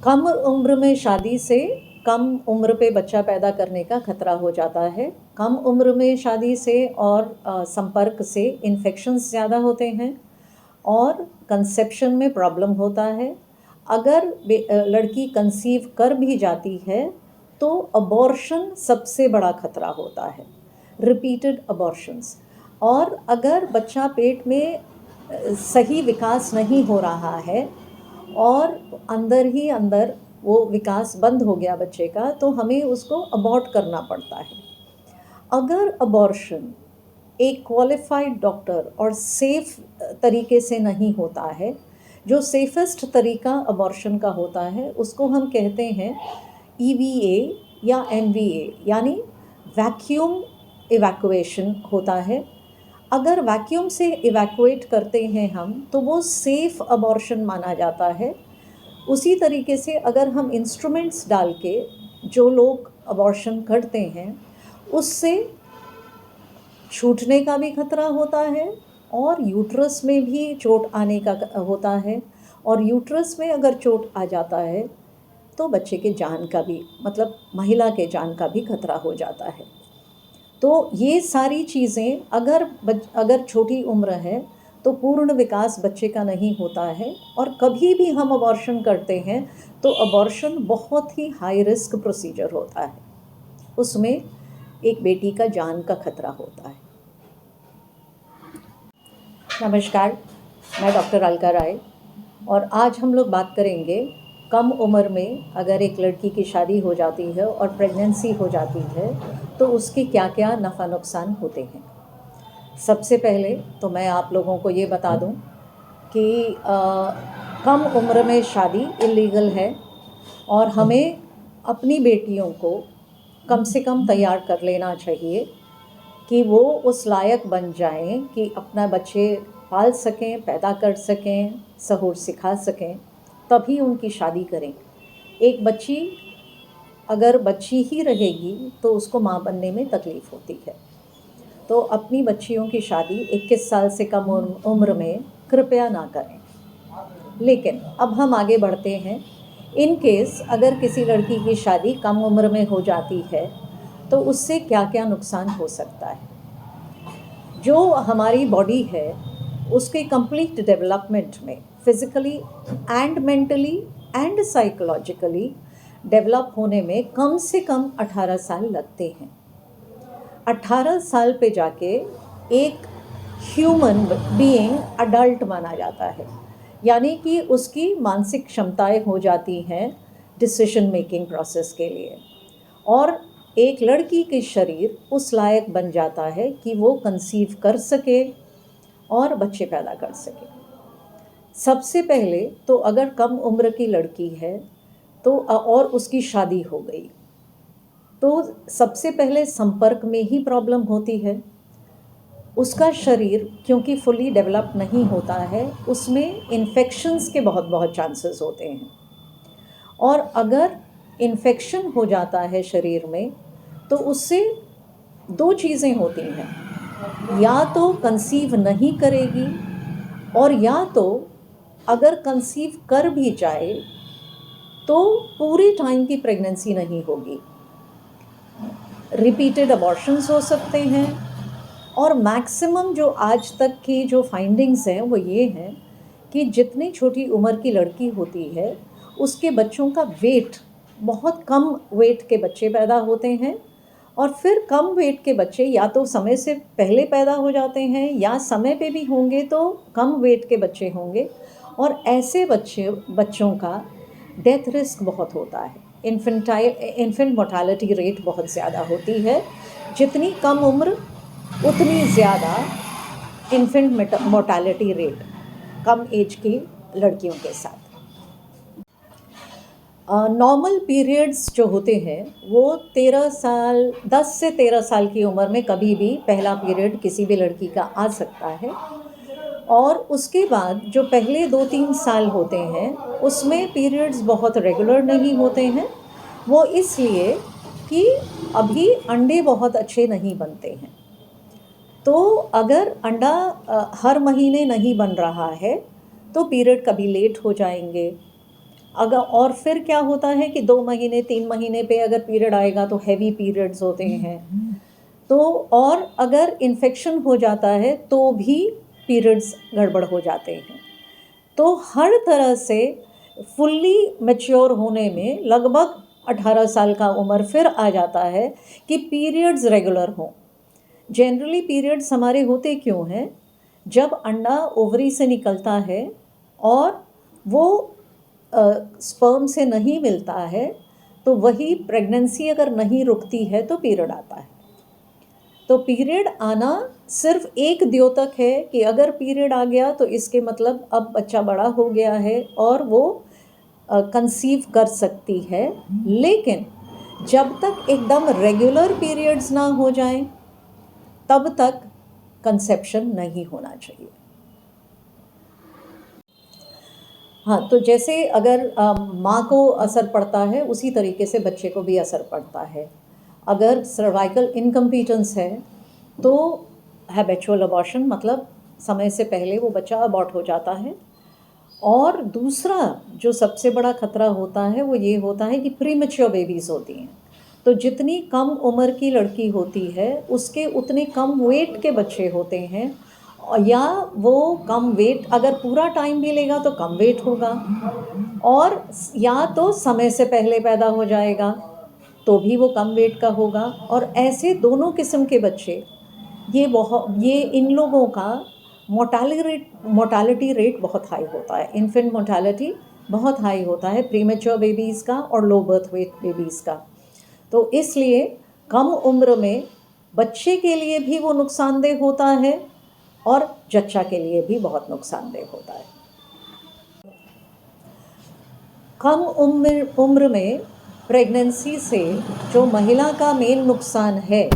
कम उम्र में शादी से कम उम्र पे बच्चा पैदा करने का खतरा हो जाता है। कम उम्र में शादी से और संपर्क से इन्फेक्शंस ज़्यादा होते हैं और कंसेप्शन में प्रॉब्लम होता है। अगर लड़की कंसीव कर भी जाती है तो अबॉर्शन सबसे बड़ा खतरा होता है, रिपीटेड अबॉर्शंस। और अगर बच्चा पेट में सही विकास नहीं हो रहा है और अंदर ही अंदर वो विकास बंद हो गया बच्चे का, तो हमें उसको अबॉर्ट करना पड़ता है। अगर अबॉर्शन एक क्वालिफाइड डॉक्टर और सेफ तरीके से नहीं होता है, जो सेफेस्ट तरीका अबॉर्शन का होता है उसको हम कहते हैं EVA या NVA, यानी वैक्यूम इवैक्यूएशन होता है। अगर वैक्यूम से इवैक्यूएट करते हैं हम तो वो सेफ़ अबॉर्शन माना जाता है। उसी तरीके से अगर हम इंस्ट्रूमेंट्स डाल के जो लोग अबॉर्शन करते हैं उससे छूटने का भी खतरा होता है और यूट्रस में भी चोट आने का होता है। और यूट्रस में अगर चोट आ जाता है तो बच्चे के जान का भी, मतलब महिला के जान का भी खतरा हो जाता है। तो ये सारी चीज़ें अगर छोटी उम्र है तो पूर्ण विकास बच्चे का नहीं होता है। और कभी भी हम अबॉर्शन करते हैं तो अबॉर्शन बहुत ही हाई रिस्क प्रोसीजर होता है, उसमें एक बेटी का जान का खतरा होता है। नमस्कार, मैं डॉक्टर अलका राय और आज हम लोग बात करेंगे कम उम्र में अगर एक लड़की की शादी हो जाती है और प्रेगनेंसी हो जाती है तो उसके क्या क्या नफ़ा नुकसान होते हैं। सबसे पहले तो मैं आप लोगों को ये बता दूं कि कम उम्र में शादी इलीगल है और हमें अपनी बेटियों को कम से कम तैयार कर लेना चाहिए कि वो उस लायक बन जाएं कि अपना बच्चे पाल सकें, पैदा कर सकें, सहूर सिखा सकें, तभी उनकी शादी करें। एक बच्ची अगर बच्ची ही रहेगी तो उसको माँ बनने में तकलीफ़ होती है। तो अपनी बच्चियों की शादी 21 साल से कम उम्र में कृपया ना करें। लेकिन अब हम आगे बढ़ते हैं। इन केस अगर किसी लड़की की शादी कम उम्र में हो जाती है तो उससे क्या क्या नुकसान हो सकता है। जो हमारी बॉडी है उसके कंप्लीट डेवलपमेंट में physically and mentally and psychologically develop होने में कम से कम 18 साल लगते हैं। 18 साल पे जाके एक ह्यूमन बीइंग अडल्ट माना जाता है, यानी कि उसकी मानसिक क्षमताएं हो जाती हैं डिसीजन मेकिंग प्रोसेस के लिए। और एक लड़की के शरीर उस लायक बन जाता है कि वो कंसीव कर सके और बच्चे पैदा कर सके। सबसे पहले तो अगर कम उम्र की लड़की है तो और उसकी शादी हो गई तो सबसे पहले संपर्क में ही प्रॉब्लम होती है। उसका शरीर क्योंकि फुली डेवलप नहीं होता है, उसमें इन्फेक्शंस के बहुत बहुत चांसेस होते हैं। और अगर इन्फेक्शन हो जाता है शरीर में तो उससे दो चीज़ें होती हैं, या तो कंसीव नहीं करेगी और या तो अगर कंसीव कर भी जाए तो पूरे टाइम की प्रेगनेंसी नहीं होगी, रिपीटेड अबॉर्शंस हो सकते हैं। और मैक्सिमम जो आज तक की जो फाइंडिंग्स हैं वो ये हैं कि जितनी छोटी उम्र की लड़की होती है उसके बच्चों का वेट, बहुत कम वेट के बच्चे पैदा होते हैं। और फिर कम वेट के बच्चे या तो समय से पहले पैदा हो जाते हैं या समय पे भी होंगे तो कम वेट के बच्चे होंगे। और ऐसे बच्चों का डेथ रिस्क बहुत होता है। इन्फेंट मोर्टालिटी रेट बहुत ज़्यादा होती है। जितनी कम उम्र उतनी ज़्यादा इन्फेंट मोर्टालिटी रेट कम एज की लड़कियों के साथ। नॉर्मल पीरियड्स जो होते हैं वो 10 से 13 साल की उम्र में कभी भी पहला पीरियड किसी भी लड़की का आ सकता है। और उसके बाद जो पहले 2-3 साल होते हैं उसमें पीरियड्स बहुत रेगुलर नहीं होते हैं। वो इसलिए कि अभी अंडे बहुत अच्छे नहीं बनते हैं। तो अगर अंडा हर महीने नहीं बन रहा है तो पीरियड कभी लेट हो जाएंगे, अगर और फिर क्या होता है कि 2 महीने 3 महीने पे अगर पीरियड आएगा तो हैवी पीरियड्स होते हैं। तो और अगर इन्फेक्शन हो जाता है तो भी पीरियड्स गड़बड़ हो जाते हैं। तो हर तरह से फुल्ली मैच्योर होने में लगभग 18 साल का उम्र फिर आ जाता है कि पीरियड्स रेगुलर हों। जनरली पीरियड्स हमारे होते क्यों हैं? जब अंडा ओवरी से निकलता है और वो स्पर्म से नहीं मिलता है, तो वही प्रेगनेंसी अगर नहीं रुकती है तो पीरियड आता है। तो पीरियड आना सिर्फ एक द्योतक है कि अगर पीरियड आ गया तो इसके मतलब अब बच्चा बड़ा हो गया है और वो कंसीव कर सकती है। लेकिन जब तक एकदम रेगुलर पीरियड्स ना हो जाएं, तब तक कंसेप्शन नहीं होना चाहिए। हाँ, तो जैसे अगर माँ को असर पड़ता है उसी तरीके से बच्चे को भी असर पड़ता है। अगर सर्वाइकल इनकम्पिटेंस है तो हैबिचुअल अबॉर्शन, मतलब समय से पहले वो बच्चा अबॉर्ट हो जाता है। और दूसरा जो सबसे बड़ा खतरा होता है वो ये होता है कि प्रीमेच्योर बेबीज़ होती हैं। तो जितनी कम उम्र की लड़की होती है उसके उतने कम वेट के बच्चे होते हैं, या वो कम वेट अगर पूरा टाइम भी लेगा तो कम वेट होगा, और या तो समय से पहले पैदा हो जाएगा तो भी वो कम वेट का होगा। और ऐसे दोनों किस्म के बच्चे, ये इन लोगों का मोर्टालिटी रेट बहुत हाई होता है। इन्फेंट मोर्टालिटी बहुत हाई होता है प्रीमेच्योर बेबीज़ का और लो बर्थ वेट बेबीज़ का। तो इसलिए कम उम्र में बच्चे के लिए भी वो नुकसानदेह होता है और जच्चा के लिए भी बहुत नुकसानदेह होता है। कम उम्र में प्रेगनेंसी से जो महिला का मेन नुकसान है,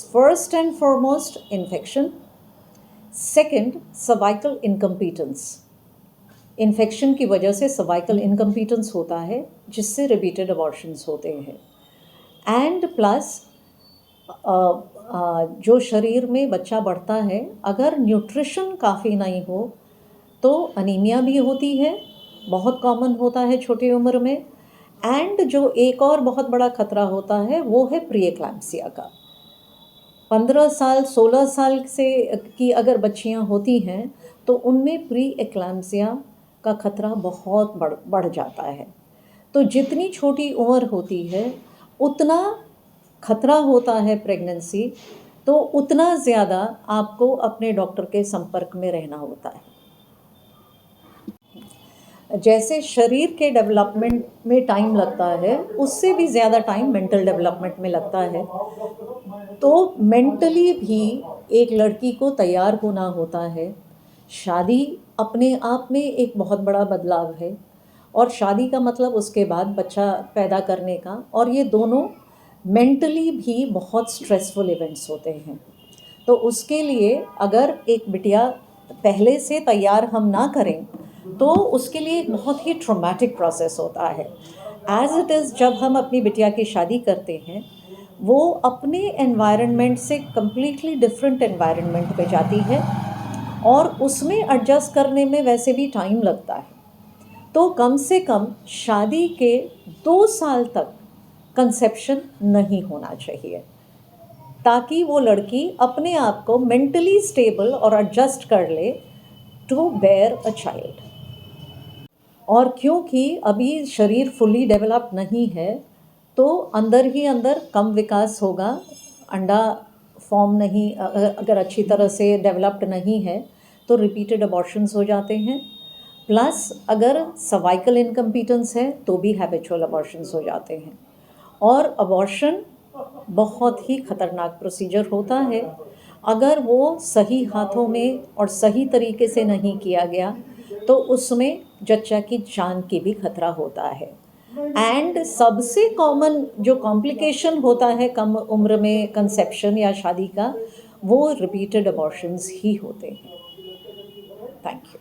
first and foremost infection, second cervical incompetence. Infection की वजह से सर्वाइकल इनकम्पिटेंस होता है जिससे रिपीटेड अबॉर्शंस होते हैं। एंड प्लस जो शरीर में बच्चा बढ़ता है, अगर न्यूट्रिशन काफ़ी नहीं हो तो अनीमिया भी होती है, बहुत कॉमन होता है छोटी उम्र में। एंड जो एक और बहुत बड़ा खतरा होता है वो है प्री एक्लैम्प्सिया का। 15 साल 16 साल से की अगर बच्चियां होती हैं तो उनमें प्री एक्लैम्प्सिया का खतरा बहुत बढ़ जाता है। तो जितनी छोटी उम्र होती है उतना खतरा होता है प्रेगनेंसी, तो उतना ज़्यादा आपको अपने डॉक्टर के संपर्क में रहना होता है। जैसे शरीर के डेवलपमेंट में टाइम लगता है, उससे भी ज़्यादा टाइम मेंटल डेवलपमेंट में लगता है। तो मेंटली भी एक लड़की को तैयार होना होता है। शादी अपने आप में एक बहुत बड़ा बदलाव है, और शादी का मतलब उसके बाद बच्चा पैदा करने का, और ये दोनों मेंटली भी बहुत स्ट्रेसफुल इवेंट्स होते हैं। तो उसके लिए अगर एक बिटिया पहले से तैयार हम ना करें तो उसके लिए एक बहुत ही ट्रॉमेटिक प्रोसेस होता है। एज इट इज़ जब हम अपनी बिटिया की शादी करते हैं, वो अपने एनवायरनमेंट से कम्प्लीटली डिफरेंट एनवायरनमेंट पे जाती है और उसमें एडजस्ट करने में वैसे भी टाइम लगता है। तो कम से कम शादी के 2 साल तक कंसेप्शन नहीं होना चाहिए, ताकि वो लड़की अपने आप को मेंटली स्टेबल और एडजस्ट कर ले टू बेयर अ चाइल्ड। और क्योंकि अभी शरीर फुली डेवलप नहीं है तो अंदर ही अंदर कम विकास होगा। अंडा फॉर्म नहीं, अगर अच्छी तरह से डेवलप्ड नहीं है तो रिपीटेड अबॉर्शंस हो जाते हैं। प्लस अगर सर्वाइकल इनकम्पिटेंस है तो भी हैबिचुअल अबॉर्शंस हो जाते हैं। और अबॉर्शन बहुत ही ख़तरनाक प्रोसीजर होता है। अगर वो सही हाथों में और सही तरीके से नहीं किया गया तो उसमें जच्चा की जान की भी खतरा होता है। एंड सबसे कॉमन जो कॉम्प्लिकेशन होता है कम उम्र में कंसेप्शन या शादी का, वो रिपीटेड अबॉर्शंस ही होते हैं। Thank you.